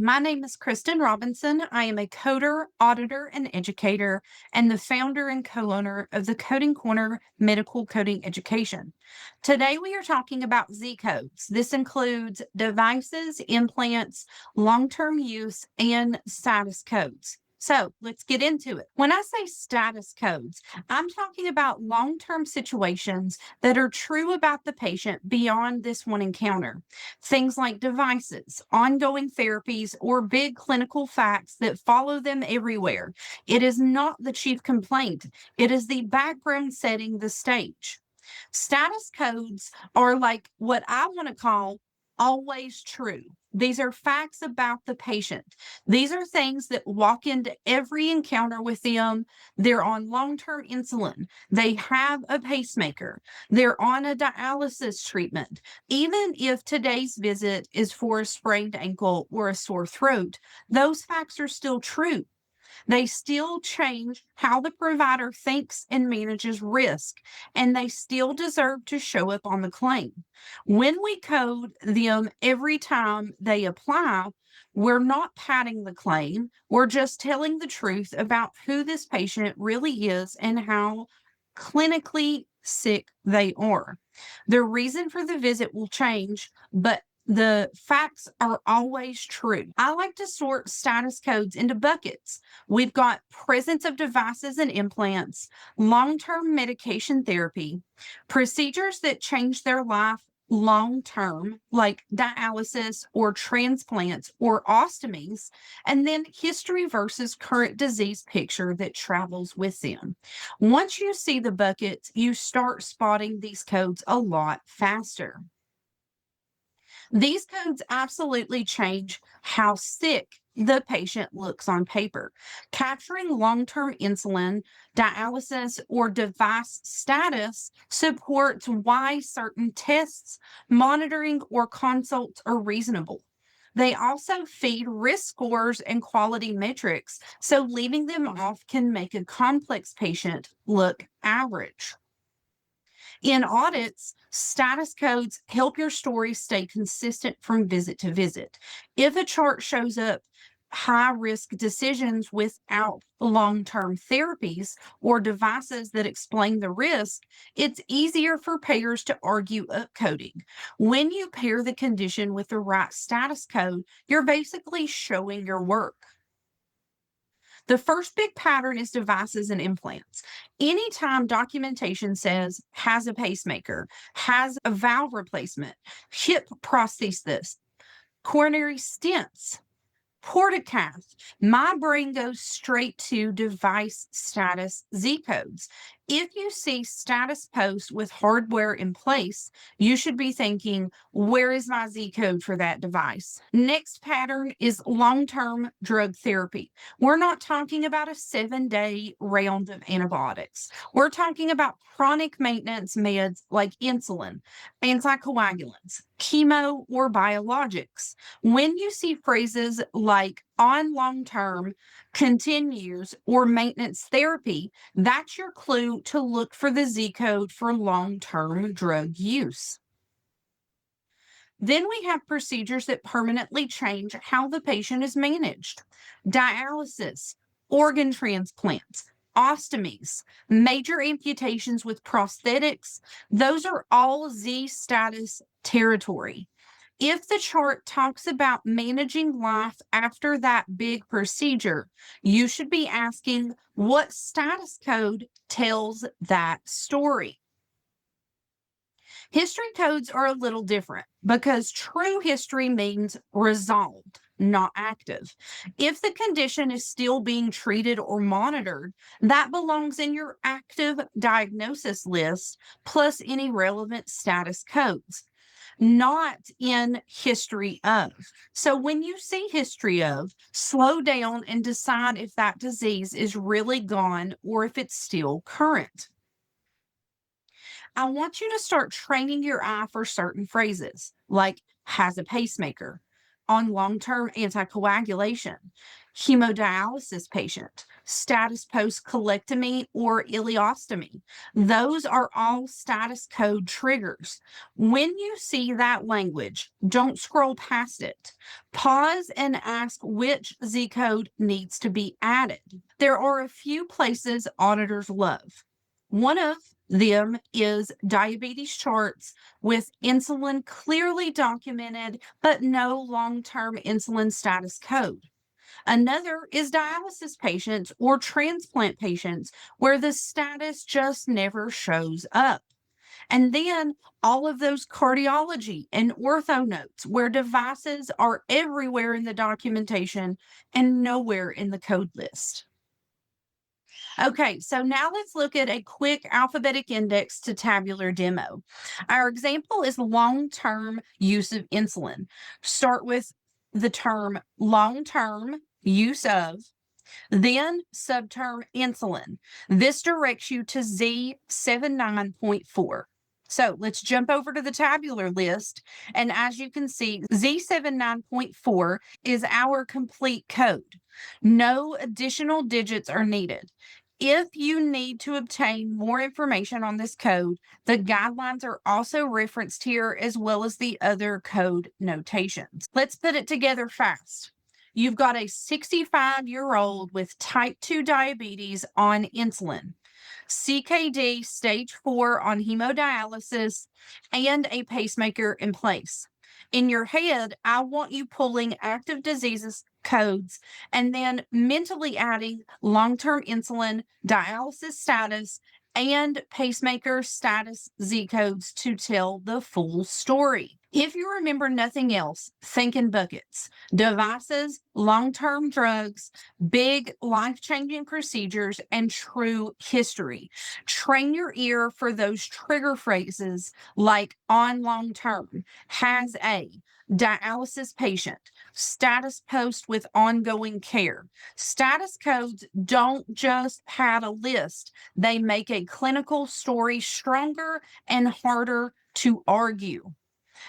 My name is Cristin Robinson. I am a coder, auditor, and educator, and the founder and co-owner of the Coding Corner Medical Coding Education. Today, we are talking about Z codes. This includes devices, implants, long-term use, and status codes. So let's get into it. When I say status codes, I'm talking about long-term situations that are true about the patient beyond this one encounter. Things like devices, ongoing therapies, or big clinical facts that follow them everywhere. It is not the chief complaint, it is the background setting the stage. Status codes are like what I want to call always true. These are facts about the patient. These are things that walk into every encounter with them. They're on long term insulin. They have a pacemaker. They're on a dialysis treatment. Even if today's visit is for a sprained ankle or a sore throat, those facts are still true. They still change how the provider thinks and manages risk, and they still deserve to show up on the claim. When we code them every time they apply, we're not padding the claim. We're just telling the truth about who this patient really is and how clinically sick they are. The reason for the visit will change, but the facts are always true. I like to sort status codes into buckets. We've got presence of devices and implants, long term medication therapy, procedures that change their life long term, like dialysis or transplants or ostomies, and then history versus current disease picture that travels with them. Once you see the buckets, you start spotting these codes a lot faster. These codes absolutely change how sick the patient looks on paper. Capturing long term insulin, dialysis, or device status supports why certain tests, monitoring, or consults are reasonable. They also feed risk scores and quality metrics, so leaving them off can make a complex patient look average. In audits, status codes help your story stay consistent from visit to visit. If a chart shows up high risk decisions without long term therapies or devices that explain the risk, it's easier for payers to argue upcoding. When you pair the condition with the right status code, you're basically showing your work. The first big pattern is devices and implants. Anytime documentation says has a pacemaker, has a valve replacement, hip prosthesis, coronary stents, portacath, my brain goes straight to device status Z codes. If you see status post with hardware in place, you should be thinking, where is my Z code for that device? Next pattern is long term drug therapy. We're not talking about a 7-day round of antibiotics. We're talking about chronic maintenance meds like insulin, anticoagulants, chemo, or biologics. When you see phrases like on long term, continues, or maintenance therapy, that's your clue to look for the Z code for long term drug use. Then we have procedures that permanently change how the patient is managed: dialysis, organ transplants, ostomies, major amputations with prosthetics. Those are all Z status territory. If the chart talks about managing life after that big procedure, you should be asking what status code tells that story. History codes are a little different because true history means resolved, not active. If the condition is still being treated or monitored, that belongs in your active diagnosis list plus any relevant status codes, not in history of. So when you see history of, slow down and decide if that disease is really gone or if it's still current. I want you to start training your eye for certain phrases like has a pacemaker, on long term anticoagulation, hemodialysis patient, status post colectomy or ileostomy. Those are all status code triggers. When you see that language, don't scroll past it. Pause and ask which Z code needs to be added. There are a few places auditors love. One of them is diabetes charts with insulin clearly documented, but no long term insulin status code. Another is dialysis patients or transplant patients where the status just never shows up. And then all of those cardiology and ortho notes where devices are everywhere in the documentation and nowhere in the code list. Okay, so now let's look at a quick alphabetic index to tabular demo. Our example is long-term use of insulin. Start with the term long-term use of, then subterm insulin. This directs you to Z79.4. So let's jump over to the tabular list. And as you can see, Z79.4 is our complete code. No additional digits are needed. If you need to obtain more information on this code, the guidelines are also referenced here as well as the other code notations. Let's put it together fast. You've got a 65-year-old with type 2 diabetes on insulin, CKD stage 4 on hemodialysis, and a pacemaker in place. In your head, I want you pulling active diseases codes and then mentally adding long term insulin, dialysis status, and pacemaker status Z codes to tell the full story. If you remember nothing else, think in buckets: devices, long term drugs, big life changing procedures, and true history. Train your ear for those trigger phrases like on long term, has a, dialysis patient, status post with ongoing care. Status codes don't just pad a list, they make a clinical story stronger and harder to argue.